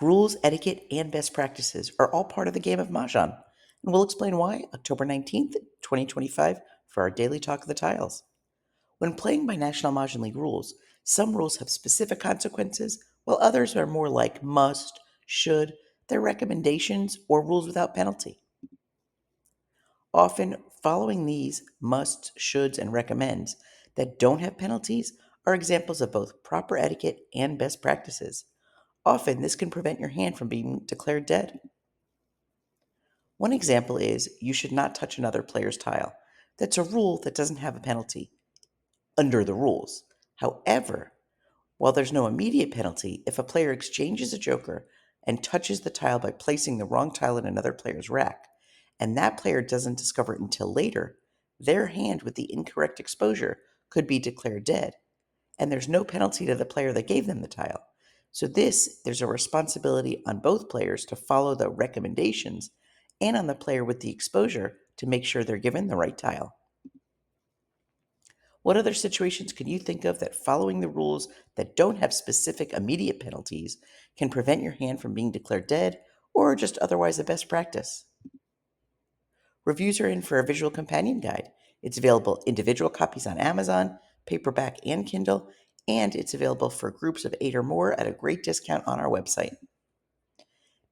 Rules, etiquette, and best practices are all part of the game of Mahjong, and we'll explain why October 19th, 2025, for our daily talk of the tiles. When playing by National Mahjong League rules, some rules have specific consequences, while others are more like must, should, they're recommendations, or rules without penalty. Often, following these musts, shoulds, and recommends that don't have penalties are examples of both proper etiquette and best practices. Often, this can prevent your hand from being declared dead. One example is you should not touch another player's tile. That's a rule that doesn't have a penalty under the rules. However, while there's no immediate penalty, if a player exchanges a joker and touches the tile by placing the wrong tile in another player's rack, and that player doesn't discover it until later, their hand with the incorrect exposure could be declared dead, and there's no penalty to the player that gave them the tile. So there's a responsibility on both players to follow the recommendations and on the player with the exposure to make sure they're given the right tile. What other situations can you think of that following the rules that don't have specific immediate penalties can prevent your hand from being declared dead or just otherwise a best practice? Reviews are in for a visual companion guide. It's available individual copies on Amazon, paperback and Kindle, and it's available for groups of 8 or more at a great discount on our website.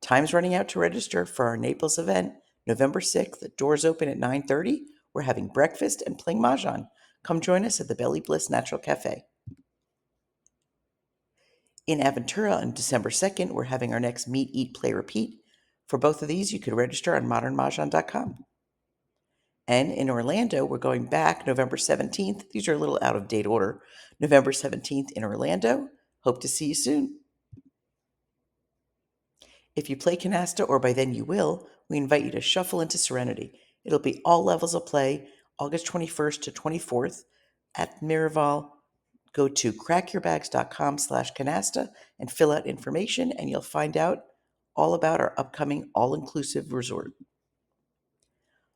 Time's running out to register for our Naples event, November 6th. The doors open at 9:30. We're having breakfast and playing Mahjong. Come join us at the Belly Bliss Natural Cafe. In Aventura on December 2nd, we're having our next Meet, Eat, Play, Repeat. For both of these, you could register on modernmahjong.com. And in Orlando, we're going back November 17th. These are a little out of date order. November 17th in Orlando. Hope to see you soon. If you play Canasta, or by then you will, we invite you to shuffle into Serenity. It'll be all levels of play, August 21st to 24th at Miraval. Go to crackyourbags.com/canasta and fill out information, and you'll find out all about our upcoming all-inclusive resort.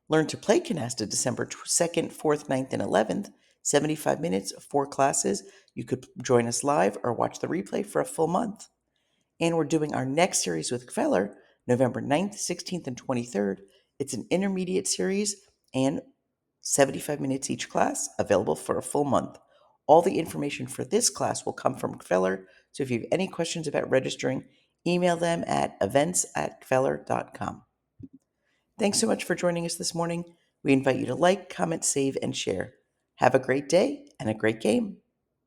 Learn to play Canasta December 2nd, 4th, 9th, and 11th, 75 minutes, 4 classes. You could join us live or watch the replay for a full month. And we're doing our next series with Kveller, November 9th, 16th, and 23rd. It's an intermediate series and 75 minutes each class, available for a full month. All the information for this class will come from Kveller, so if you have any questions about registering, email them at events@kveller.com. Thanks so much for joining us this morning. We invite you to like, comment, save, and share. Have a great day and a great game.